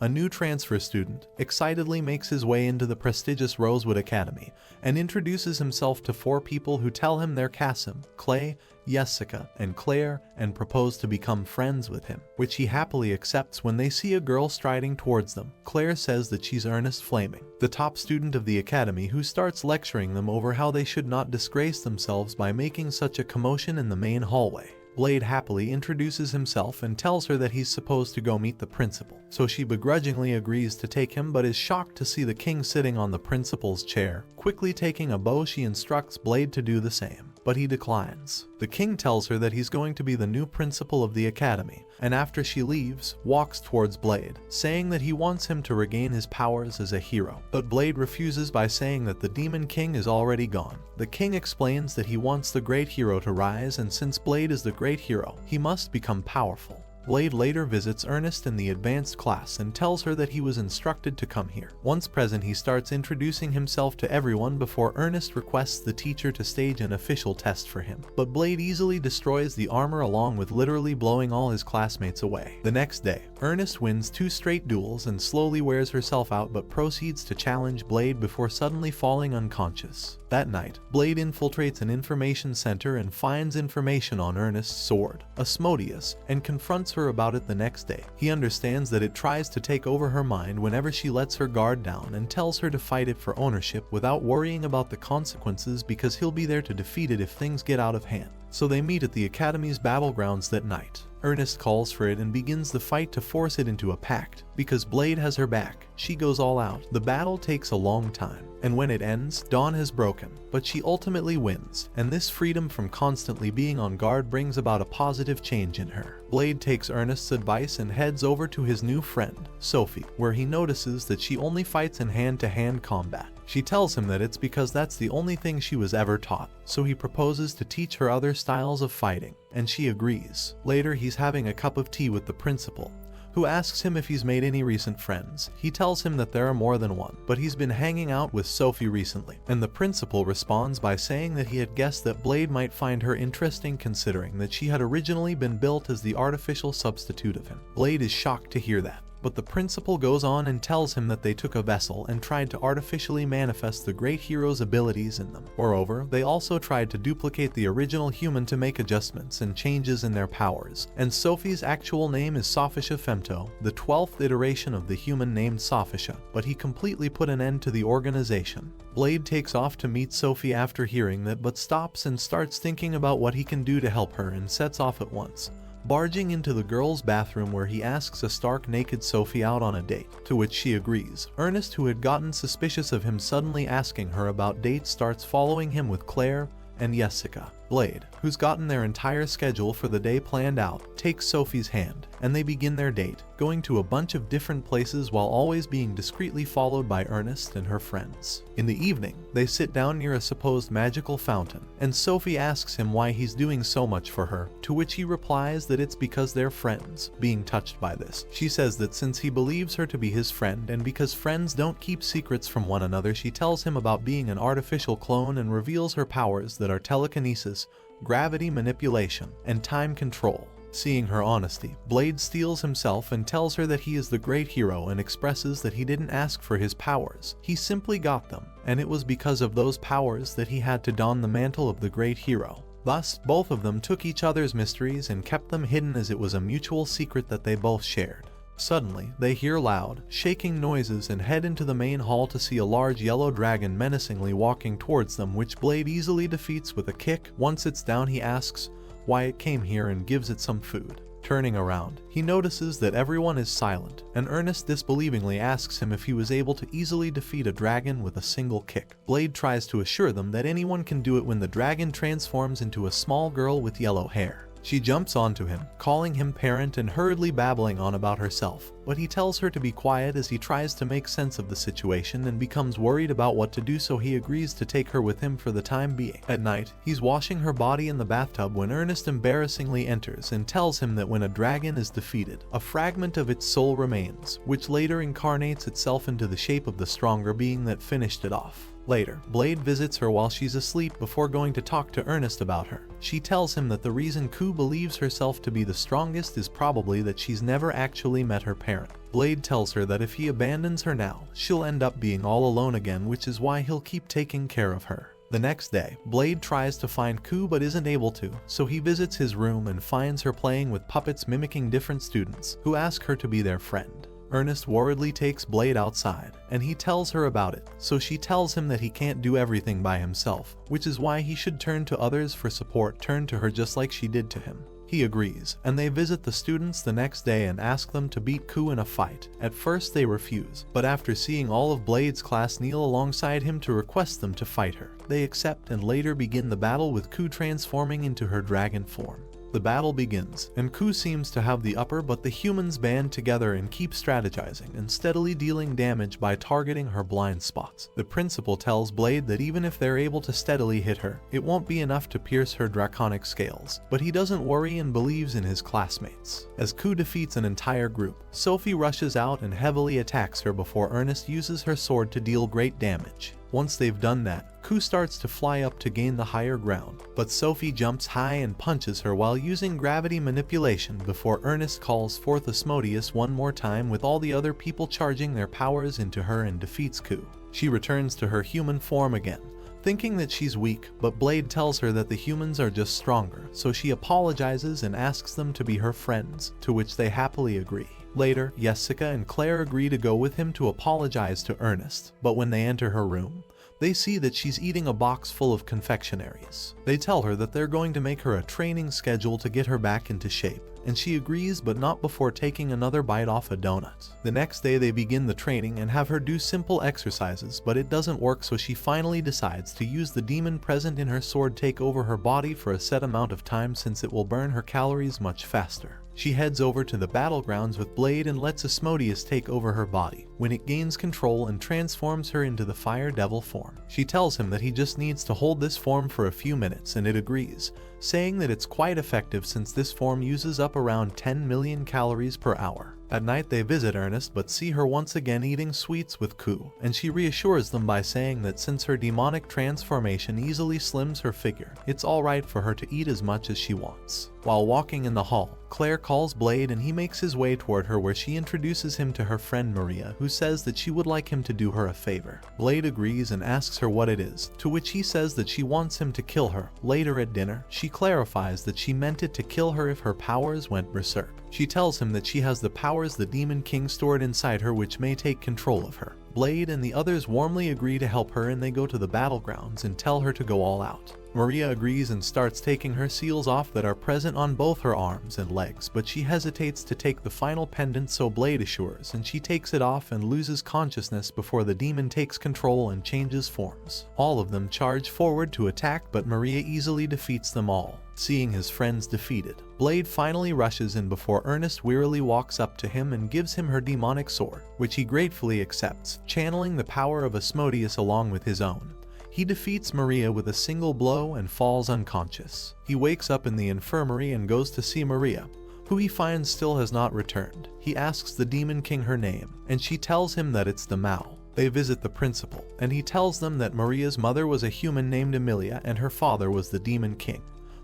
A new transfer student excitedly makes his way into the prestigious Rosewood Academy and introduces himself to 4 people who tell him they're Kasim, Clay, Jessica, and Claire, and propose to become friends with him, which he happily accepts when they see a girl striding towards them. Claire says that she's Ernest Flaming, the top student of the academy, who starts lecturing them over how they should not disgrace themselves by making such a commotion in the main hallway. Blade happily introduces himself and tells her that he's supposed to go meet the principal, so she begrudgingly agrees to take him but is shocked to see the king sitting on the principal's chair. Quickly taking a bow, she instructs Blade to do the same, but he declines. The king tells her that he's going to be the new principal of the academy, and after she leaves, walks towards Blade, saying that he wants him to regain his powers as a hero. But Blade refuses by saying that the Demon King is already gone. The king explains that he wants the great hero to rise, and since Blade is the great hero, he must become powerful. Blade later visits Ernest in the advanced class and tells her that he was instructed to come here. Once present, he starts introducing himself to everyone before Ernest requests the teacher to stage an official test for him. But Blade easily destroys the armor, along with literally blowing all his classmates away. The next day, Ernest wins 2 straight duels and slowly wears herself out, but proceeds to challenge Blade before suddenly falling unconscious. That night, Blade infiltrates an information center and finds information on Ernest's sword, Asmodeus, and confronts her about it the next day. He understands that it tries to take over her mind whenever she lets her guard down, and tells her to fight it for ownership without worrying about the consequences, because he'll be there to defeat it if things get out of hand. So they meet at the academy's battlegrounds that night. Ernest calls for it and begins the fight to force it into a pact. Because Blade has her back, she goes all out. The battle takes a long time, and when it ends, dawn has broken, but she ultimately wins, and this freedom from constantly being on guard brings about a positive change in her. Blade takes Ernest's advice and heads over to his new friend, Sophie, where he notices that she only fights in hand-to-hand combat. She tells him that it's because that's the only thing she was ever taught, so he proposes to teach her other styles of fighting, and she agrees. Later, he's having a cup of tea with the principal, who asks him if he's made any recent friends. He tells him that there are more than one, but he's been hanging out with Sophie recently, and the principal responds by saying that he had guessed that Blade might find her interesting, considering that she had originally been built as the artificial substitute of him. Blade is shocked to hear that, but the principal goes on and tells him that they took a vessel and tried to artificially manifest the great hero's abilities in them. Moreover, they also tried to duplicate the original human to make adjustments and changes in their powers. And Sophie's actual name is Sophisha Femto, the 12th iteration of the human named Sophisha, but he completely put an end to the organization. Blade takes off to meet Sophie after hearing that, but stops and starts thinking about what he can do to help her, and sets off at once, barging into the girls' bathroom, where he asks a stark naked Sophie out on a date, to which she agrees. Ernest, who had gotten suspicious of him suddenly asking her about dates, starts following him with Claire and Jessica. Blade, who's gotten their entire schedule for the day planned out, takes Sophie's hand, and they begin their date, going to a bunch of different places while always being discreetly followed by Ernest and her friends. In the evening, they sit down near a supposed magical fountain, and Sophie asks him why he's doing so much for her, to which he replies that it's because they're friends. Being touched by this, she says that since he believes her to be his friend, and because friends don't keep secrets from one another, she tells him about being an artificial clone and reveals her powers that are telekinesis, gravity manipulation, and time control. Seeing her honesty, Blade steels himself and tells her that he is the great hero, and expresses that he didn't ask for his powers, he simply got them, and it was because of those powers that he had to don the mantle of the great hero. Thus, both of them took each other's mysteries and kept them hidden, as it was a mutual secret that they both shared. Suddenly, they hear loud, shaking noises and head into the main hall to see a large yellow dragon menacingly walking towards them, which Blade easily defeats with a kick. Once it's down, he asks why it came here and gives it some food. Turning around, he notices that everyone is silent, and Ernest disbelievingly asks him if he was able to easily defeat a dragon with a single kick. Blade tries to assure them that anyone can do it when the dragon transforms into a small girl with yellow hair. She jumps onto him, calling him parent and hurriedly babbling on about herself, but he tells her to be quiet as he tries to make sense of the situation and becomes worried about what to do, so he agrees to take her with him for the time being. At night, he's washing her body in the bathtub when Ernest embarrassingly enters and tells him that when a dragon is defeated, a fragment of its soul remains, which later incarnates itself into the shape of the stronger being that finished it off. Later, Blade visits her while she's asleep before going to talk to Ernest about her. She tells him that the reason Ku believes herself to be the strongest is probably that she's never actually met her parent. Blade tells her that if he abandons her now, she'll end up being all alone again, which is why he'll keep taking care of her. The next day, Blade tries to find Ku but isn't able to, so he visits his room and finds her playing with puppets mimicking different students, who ask her to be their friend. Ernest worriedly takes Blade outside, and he tells her about it, so she tells him that he can't do everything by himself, which is why he should turn to others for support, turn to her just like she did to him. He agrees, and they visit the students the next day and ask them to beat Ku in a fight. At first they refuse, but after seeing all of Blade's class kneel alongside him to request them to fight her, they accept and later begin the battle with Ku transforming into her dragon form. The battle begins, and Ku seems to have the upper, but the humans band together and keep strategizing and steadily dealing damage by targeting her blind spots. The principal tells Blade that even if they're able to steadily hit her, it won't be enough to pierce her draconic scales, but he doesn't worry and believes in his classmates. As Ku defeats an entire group, Sophie rushes out and heavily attacks her before Ernest uses her sword to deal great damage. Once they've done that, Ku starts to fly up to gain the higher ground, but Sophie jumps high and punches her while using gravity manipulation before Ernest calls forth Asmodeus one more time with all the other people charging their powers into her and defeats Ku. She returns to her human form again, thinking that she's weak, but Blade tells her that the humans are just stronger, so she apologizes and asks them to be her friends, to which they happily agree. Later, Jessica and Claire agree to go with him to apologize to Ernest, but when they enter her room, they see that she's eating a box full of confectionaries. They tell her that they're going to make her a training schedule to get her back into shape, and she agrees, but not before taking another bite off a donut. The next day they begin the training and have her do simple exercises, but it doesn't work, so she finally decides to use the demon present in her sword take over her body for a set amount of time since it will burn her calories much faster. She heads over to the battlegrounds with Blade and lets Asmodeus take over her body, when it gains control and transforms her into the Fire Devil form. She tells him that he just needs to hold this form for a few minutes, and it agrees, saying that it's quite effective since this form uses up around 10 million calories per hour. At night they visit Ernest but see her once again eating sweets with Ku, and she reassures them by saying that since her demonic transformation easily slims her figure, it's alright for her to eat as much as she wants. While walking in the hall, Claire calls Blade and he makes his way toward her where she introduces him to her friend Maria, who says that she would like him to do her a favor. Blade agrees and asks her what it is, to which he says that she wants him to kill her. Later at dinner, she clarifies that she meant it to kill her if her powers went berserk. She tells him that she has the powers the Demon King stored inside her which may take control of her. Blade and the others warmly agree to help her, and they go to the battlegrounds and tell her to go all out. Maria agrees and starts taking her seals off that are present on both her arms and legs, but she hesitates to take the final pendant, so Blade assures, and she takes it off and loses consciousness before the demon takes control and changes forms. All of them charge forward to attack, but Maria easily defeats them all. Seeing his friends defeated, Blade finally rushes in before Ernest wearily walks up to him and gives him her demonic sword, which he gratefully accepts, channeling the power of Asmodeus along with his own. He defeats Maria with a single blow and falls unconscious. He wakes up in the infirmary and goes to see Maria, who he finds still has not returned. He asks the Demon King her name, and she tells him that it's the Mao. They visit the principal, and he tells them that Maria's mother was a human named Emilia and her father was the Demon King,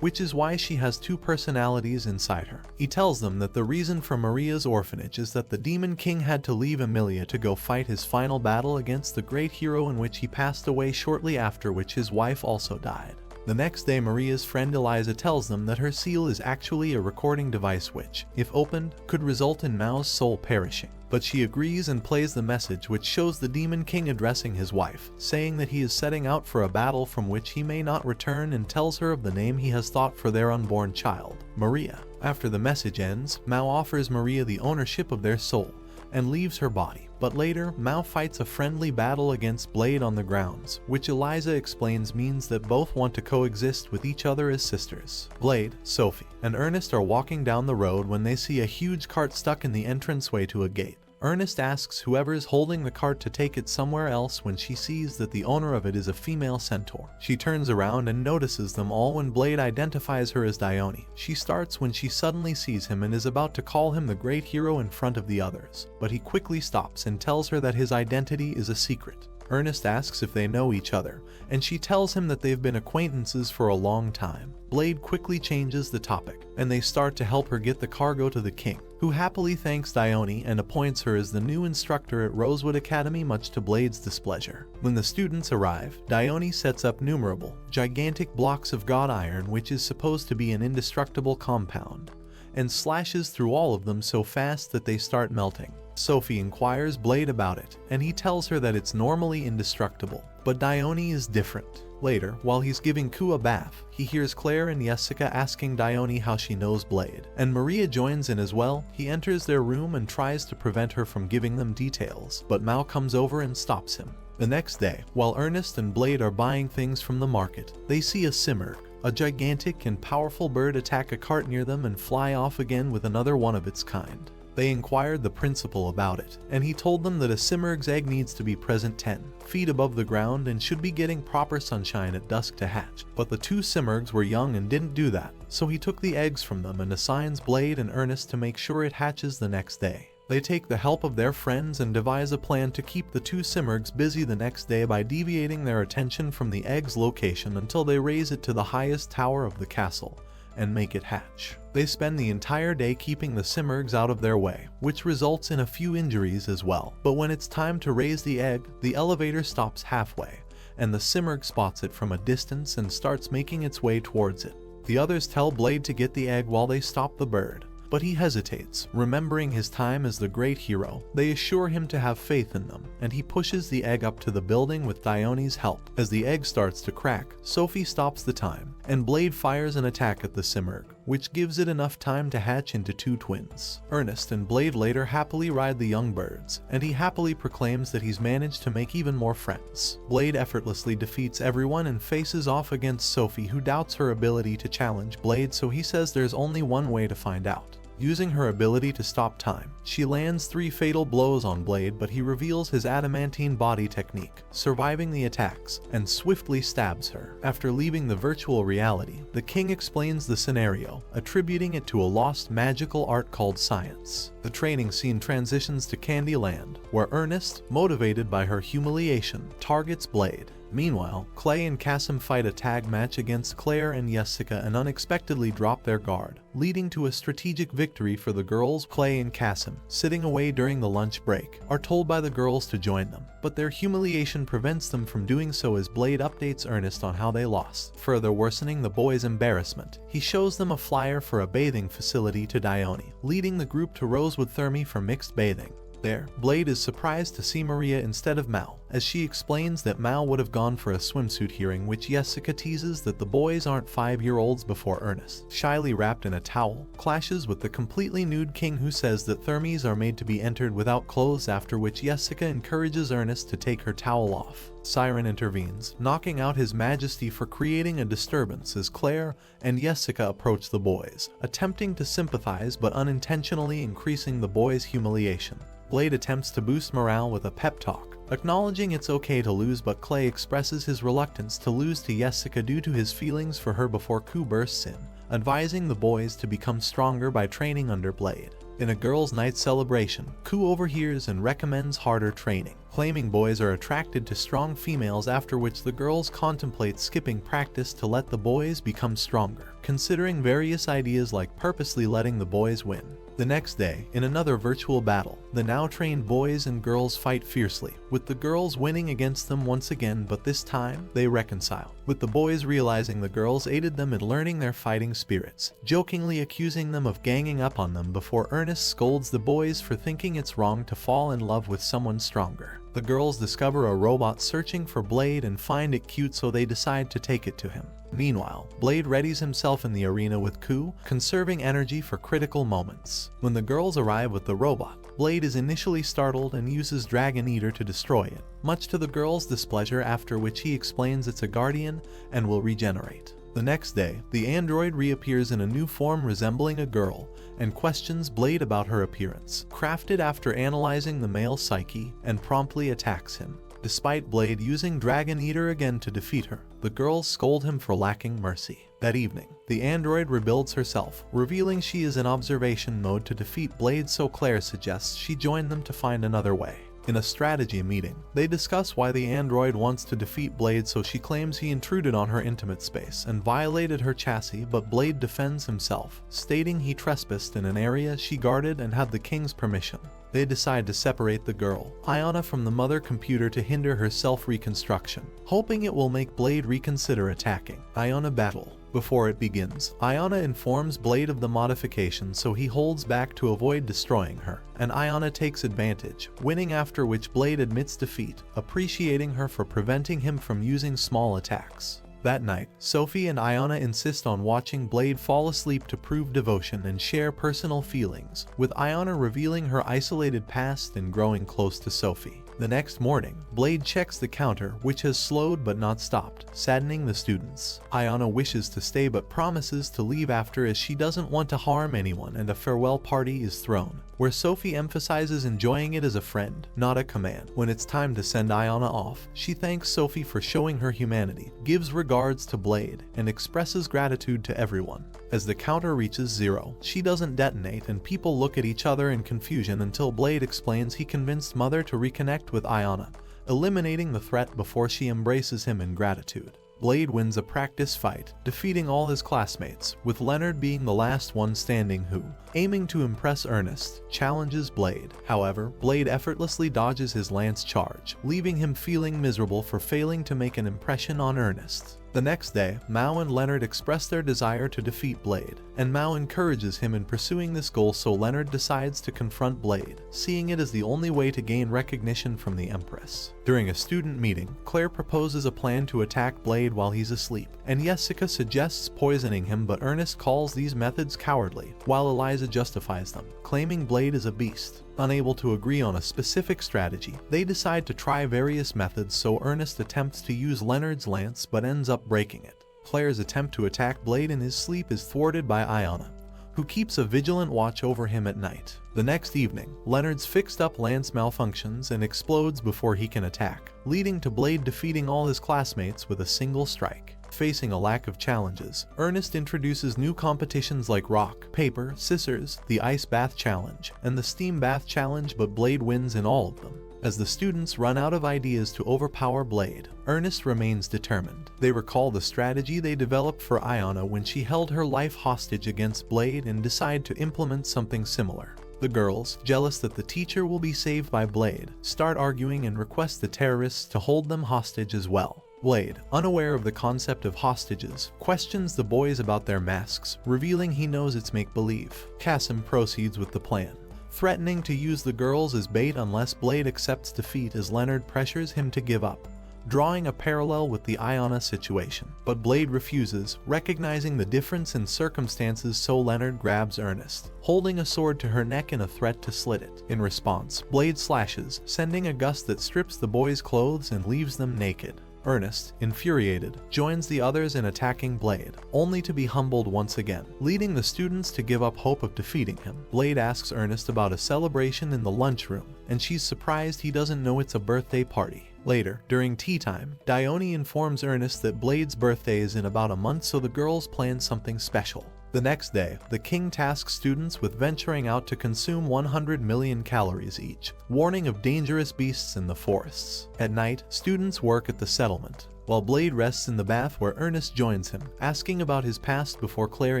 which is why she has two personalities inside her. He tells them that the reason for Maria's orphanage is that the Demon King had to leave Emilia to go fight his final battle against the great hero in which he passed away shortly after which his wife also died. The next day, Maria's friend Eliza tells them that her seal is actually a recording device which, if opened, could result in Mao's soul perishing. But she agrees and plays the message, which shows the Demon King addressing his wife, saying that he is setting out for a battle from which he may not return, and tells her of the name he has thought for their unborn child, Maria. After the message ends, Mao offers Maria the ownership of their soul and leaves her body. But later, Mao fights a friendly battle against Blade on the grounds, which Eliza explains means that both want to coexist with each other as sisters. Blade, Sophie, and Ernest are walking down the road when they see a huge cart stuck in the entranceway to a gate. Ernest asks whoever is holding the cart to take it somewhere else when she sees that the owner of it is a female centaur. She turns around and notices them all when Blade identifies her as Dione. She starts when she suddenly sees him and is about to call him the great hero in front of the others, but he quickly stops and tells her that his identity is a secret. Ernest asks if they know each other, and she tells him that they've been acquaintances for a long time. Blade quickly changes the topic, and they start to help her get the cargo to the king, who happily thanks Dione and appoints her as the new instructor at Rosewood Academy, much to Blade's displeasure. When the students arrive, Dione sets up numerable, gigantic blocks of god iron, which is supposed to be an indestructible compound, and slashes through all of them so fast that they start melting. Sophie inquires Blade about it, and he tells her that it's normally indestructible, but Dione is different. Later, while he's giving Ku a bath, he hears Claire and Jessica asking Dione how she knows Blade, and Maria joins in as well. He enters their room and tries to prevent her from giving them details, but Mao comes over and stops him. The next day, while Ernest and Blade are buying things from the market, they see a simurgh, a gigantic and powerful bird, attack a cart near them and fly off again with another one of its kind. They inquired the principal about it, and he told them that a simurgh's egg needs to be present 10 feet above the ground and should be getting proper sunshine at dusk to hatch. But the two simurghs were young and didn't do that, so he took the eggs from them and assigns Blade and Ernest to make sure it hatches the next day. They take the help of their friends and devise a plan to keep the two simurghs busy the next day by deviating their attention from the egg's location until they raise it to the highest tower of the castle and make it hatch. They spend the entire day keeping the simurghs out of their way, which results in a few injuries as well. But when it's time to raise the egg, the elevator stops halfway, and the simurgh spots it from a distance and starts making its way towards it. The others tell Blade to get the egg while they stop the bird, but he hesitates, remembering his time as the great hero. They assure him to have faith in them, and he pushes the egg up to the building with Dione's help. As the egg starts to crack, Sophie stops the time, and Blade fires an attack at the simurgh, which gives it enough time to hatch into two twins. Ernest and Blade later happily ride the young birds, and he happily proclaims that he's managed to make even more friends. Blade effortlessly defeats everyone and faces off against Sophie, who doubts her ability to challenge Blade, so he says there's only one way to find out. Using her ability to stop time, she lands 3 fatal blows on Blade, but he reveals his adamantine body technique, surviving the attacks, and swiftly stabs her. After leaving the virtual reality, the king explains the scenario, attributing it to a lost magical art called science. The training scene transitions to Candyland, where Ernest, motivated by her humiliation, targets Blade. Meanwhile, Clay and Cassim fight a tag match against Claire and Jessica and unexpectedly drop their guard, leading to a strategic victory for the girls. Clay and Cassim, sitting away during the lunch break, are told by the girls to join them, but their humiliation prevents them from doing so as Blade updates Ernest on how they lost, further worsening the boys' embarrassment. He shows them a flyer for a bathing facility to Dione, leading the group to Rosewood Thermy for mixed bathing. There, Blade is surprised to see Maria instead of Mal, as she explains that Mal would have gone for a swimsuit, hearing which Jessica teases that the boys aren't 5-year-olds before Ernest, shyly wrapped in a towel, clashes with the completely nude king, who says that thermies are made to be entered without clothes, after which Jessica encourages Ernest to take her towel off. Siren intervenes, knocking out his majesty for creating a disturbance as Claire and Jessica approach the boys, attempting to sympathize but unintentionally increasing the boys' humiliation. Blade attempts to boost morale with a pep talk, acknowledging it's okay to lose, but Clay expresses his reluctance to lose to Jessica due to his feelings for her before Ku bursts in, advising the boys to become stronger by training under Blade. In a girls' night celebration, Ku overhears and recommends harder training, claiming boys are attracted to strong females, after which the girls contemplate skipping practice to let the boys become stronger, considering various ideas like purposely letting the boys win. The next day, in another virtual battle, the now trained boys and girls fight fiercely, with the girls winning against them once again, but this time, they reconcile, with the boys realizing the girls aided them in learning their fighting spirits, jokingly accusing them of ganging up on them before Ernest scolds the boys for thinking it's wrong to fall in love with someone stronger. The girls discover a robot searching for Blade and find it cute, so they decide to take it to him. Meanwhile, Blade readies himself in the arena with Ku, conserving energy for critical moments. When the girls arrive with the robot, Blade is initially startled and uses Dragon Eater to destroy it, much to the girls' displeasure, after which he explains it's a guardian and will regenerate. The next day, the android reappears in a new form resembling a girl and questions Blade about her appearance, crafted after analyzing the male psyche, and promptly attacks him. Despite Blade using Dragon Eater again to defeat her, the girls scold him for lacking mercy. That evening, the android rebuilds herself, revealing she is in observation mode to defeat Blade, so Claire suggests she join them to find another way. In a strategy meeting, they discuss why the android wants to defeat Blade, so she claims he intruded on her intimate space and violated her chassis, but Blade defends himself, stating he trespassed in an area she guarded and had the king's permission. They decide to separate the girl, Ayana, from the mother computer to hinder her self-reconstruction, hoping it will make Blade reconsider attacking. Ayana battle. Before it begins, Ayana informs Blade of the modification, so he holds back to avoid destroying her, and Ayana takes advantage, winning, after which Blade admits defeat, appreciating her for preventing him from using small attacks. That night, Sophie and Ayana insist on watching Blade fall asleep to prove devotion and share personal feelings, with Ayana revealing her isolated past and growing close to Sophie. The next morning, Blade checks the counter, which has slowed but not stopped, saddening the students. Ayana wishes to stay but promises to leave after, as she doesn't want to harm anyone, and a farewell party is thrown, where Sophie emphasizes enjoying it as a friend, not a command. When it's time to send Ayana off, she thanks Sophie for showing her humanity, gives regards to Blade, and expresses gratitude to everyone. As the counter reaches 0, she doesn't detonate, and people look at each other in confusion until Blade explains he convinced Mother to reconnect with Ayana, eliminating the threat before she embraces him in gratitude. Blade wins a practice fight, defeating all his classmates, with Leonard being the last one standing who, aiming to impress Ernest, challenges Blade. However, Blade effortlessly dodges his lance charge, leaving him feeling miserable for failing to make an impression on Ernest. The next day, Mao and Leonard express their desire to defeat Blade, and Mao encourages him in pursuing this goal, so Leonard decides to confront Blade, seeing it as the only way to gain recognition from the Empress. During a student meeting, Claire proposes a plan to attack Blade while he's asleep, and Jessica suggests poisoning him, but Ernest calls these methods cowardly, while Eliza justifies them, claiming Blade is a beast. Unable to agree on a specific strategy, they decide to try various methods, so Ernest attempts to use Leonard's lance but ends up breaking it. Claire's attempt to attack Blade in his sleep is thwarted by Ayana, who keeps a vigilant watch over him at night. The next evening, Leonard's fixed-up lance malfunctions and explodes before he can attack, leading to Blade defeating all his classmates with a single strike. Facing a lack of challenges, Ernest introduces new competitions like rock, paper, scissors, the ice bath challenge, and the steam bath challenge, but Blade wins in all of them. As the students run out of ideas to overpower Blade, Ernest remains determined. They recall the strategy they developed for Ayana when she held her life hostage against Blade and decide to implement something similar. The girls, jealous that the teacher will be saved by Blade, start arguing and request the terrorists to hold them hostage as well. Blade, unaware of the concept of hostages, questions the boys about their masks, revealing he knows it's make-believe. Kasim proceeds with the plan, threatening to use the girls as bait unless Blade accepts defeat, as Leonard pressures him to give up, drawing a parallel with the Ayana situation. But Blade refuses, recognizing the difference in circumstances, so Leonard grabs Ernest, holding a sword to her neck in a threat to slit it. In response, Blade slashes, sending a gust that strips the boys' clothes and leaves them naked. Ernest, infuriated, joins the others in attacking Blade, only to be humbled once again, leading the students to give up hope of defeating him. Blade asks Ernest about a celebration in the lunchroom, and she's surprised he doesn't know it's a birthday party. Later, during tea time, Dione informs Ernest that Blade's birthday is in about a month, so the girls plan something special. The next day, the king tasks students with venturing out to consume 100 million calories each, warning of dangerous beasts in the forests. At night, students work at the settlement, while Blade rests in the bath, where Ernest joins him, asking about his past before Claire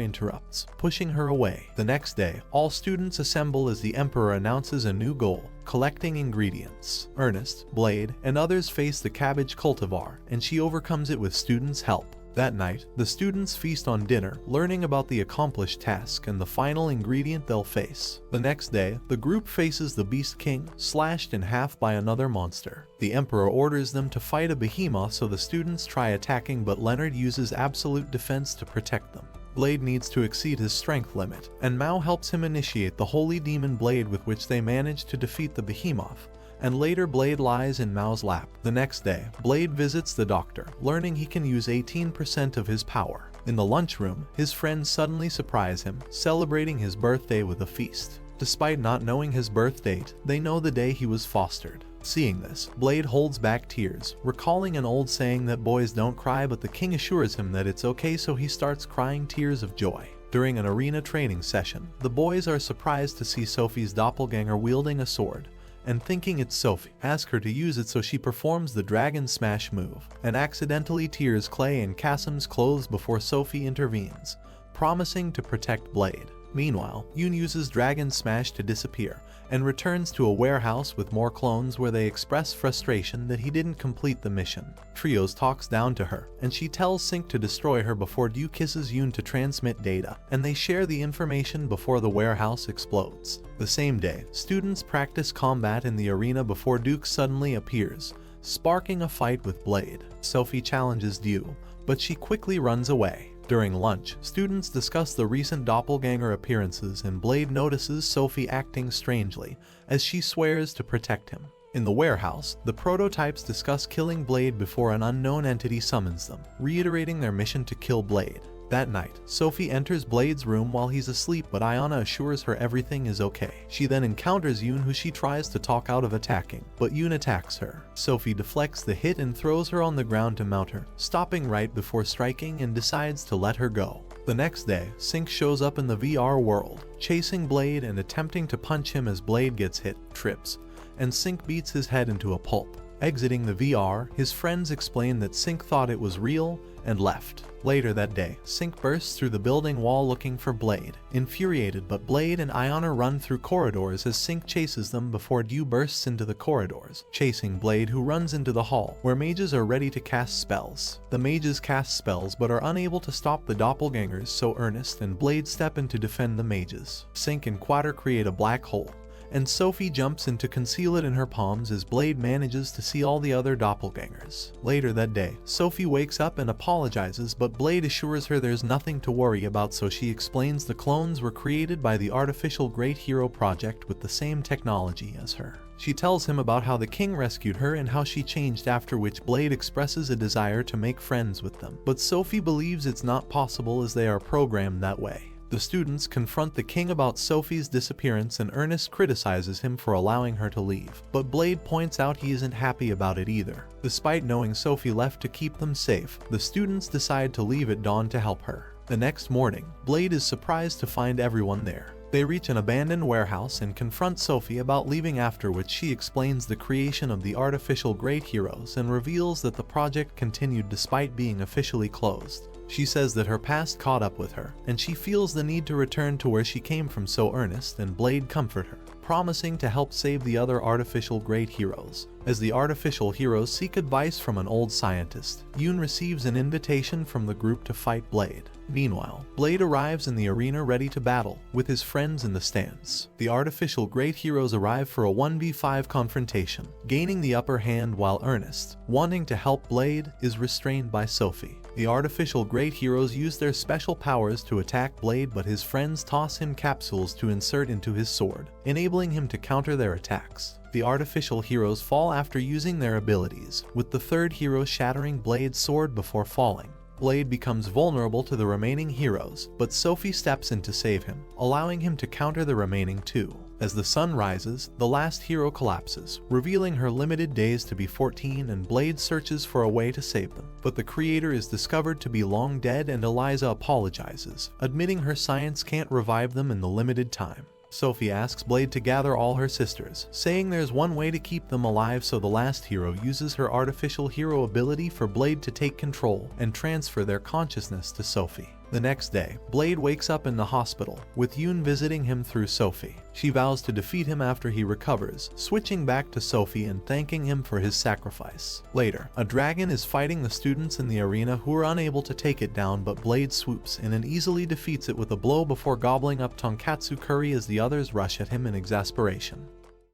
interrupts, pushing her away. The next day, all students assemble as the Emperor announces a new goal: collecting ingredients. Ernest, Blade, and others face the cabbage cultivar, and she overcomes it with students' help. That night, the students feast on dinner, learning about the accomplished task and the final ingredient they'll face. The next day, the group faces the Beast King, slashed in half by another monster. The Emperor orders them to fight a behemoth, so the students try attacking, but Leonard uses absolute defense to protect them. Blade needs to exceed his strength limit, and Mao helps him initiate the Holy Demon Blade, with which they manage to defeat the behemoth, and later Blade lies in Mao's lap. The next day, Blade visits the doctor, learning he can use 18% of his power. In the lunchroom, his friends suddenly surprise him, celebrating his birthday with a feast. Despite not knowing his birth date, they know the day he was fostered. Seeing this, Blade holds back tears, recalling an old saying that boys don't cry, but the king assures him that it's okay, so he starts crying tears of joy. During an arena training session, the boys are surprised to see Sophie's doppelganger wielding a sword, and thinking it's Sophie, asks her to use it, so she performs the Dragon Smash move and accidentally tears Clay and Kasim's clothes before Sophie intervenes, promising to protect Blade. Meanwhile, Yoon uses Dragon Smash to disappear and returns to a warehouse with more clones, where they express frustration that he didn't complete the mission. Trios talks down to her, and she tells Sync to destroy her before Dew kisses Yoon to transmit data, and they share the information before the warehouse explodes. The same day, students practice combat in the arena before Duke suddenly appears, sparking a fight with Blade. Sophie challenges Dew, but she quickly runs away. During lunch, students discuss the recent doppelganger appearances, and Blade notices Sophie acting strangely as she swears to protect him. In the warehouse, the prototypes discuss killing Blade before an unknown entity summons them, reiterating their mission to kill Blade. That night, Sophie enters Blade's room while he's asleep, but Ayana assures her everything is okay. She then encounters Yoon, who she tries to talk out of attacking, but Yoon attacks her. Sophie deflects the hit and throws her on the ground to mount her, stopping right before striking, and decides to let her go. The next day, Sync shows up in the VR world, chasing Blade and attempting to punch him as Blade gets hit, trips, and Sync beats his head into a pulp. Exiting the VR, his friends explain that Sync thought it was real and left. Later that day, Sync bursts through the building wall looking for Blade. Infuriated, but Blade and Ayana run through corridors as Sync chases them before Dew bursts into the corridors, chasing Blade, who runs into the hall, where mages are ready to cast spells. The mages cast spells but are unable to stop the doppelgangers, so Ernest and Blade step in to defend the mages. Sync and Quatter create a black hole, and Sophie jumps in to conceal it in her palms as Blade manages to see all the other doppelgangers. Later that day, Sophie wakes up and apologizes, but Blade assures her there's nothing to worry about, so she explains the clones were created by the Artificial Great Hero Project with the same technology as her. She tells him about how the king rescued her and how she changed, after which Blade expresses a desire to make friends with them. But Sophie believes it's not possible as they are programmed that way. The students confront the king about Sophie's disappearance, and Ernest criticizes him for allowing her to leave, but Blade points out he isn't happy about it either. Despite knowing Sophie left to keep them safe, the students decide to leave at dawn to help her. The next morning, Blade is surprised to find everyone there. They reach an abandoned warehouse and confront Sophie about leaving, after which she explains the creation of the Artificial Great Heroes and reveals that the project continued despite being officially closed. She says that her past caught up with her, and she feels the need to return to where she came from, so Ernest and Blade comfort her, promising to help save the other artificial great heroes. As the artificial heroes seek advice from an old scientist, Yoon receives an invitation from the group to fight Blade. Meanwhile, Blade arrives in the arena ready to battle, with his friends in the stands. The artificial great heroes arrive for a 1v5 confrontation, gaining the upper hand, while Ernest, wanting to help Blade, is restrained by Sophie. The artificial great heroes use their special powers to attack Blade, but his friends toss him capsules to insert into his sword, enabling him to counter their attacks. The artificial heroes fall after using their abilities, with the third hero shattering Blade's sword before falling. Blade becomes vulnerable to the remaining heroes, but Sophie steps in to save him, allowing him to counter the remaining two. As the sun rises, the last hero collapses, revealing her limited days to be 14, and Blade searches for a way to save them. But the creator is discovered to be long dead, and Eliza apologizes, admitting her science can't revive them in the limited time. Sophie asks Blade to gather all her sisters, saying there's one way to keep them alive, so the last hero uses her artificial hero ability for Blade to take control and transfer their consciousness to Sophie. The next day, Blade wakes up in the hospital, with Yoon visiting him through Sophie. She vows to defeat him after he recovers, switching back to Sophie and thanking him for his sacrifice. Later, a dragon is fighting the students in the arena, who are unable to take it down, but Blade swoops in and easily defeats it with a blow before gobbling up tonkatsu curry as the others rush at him in exasperation.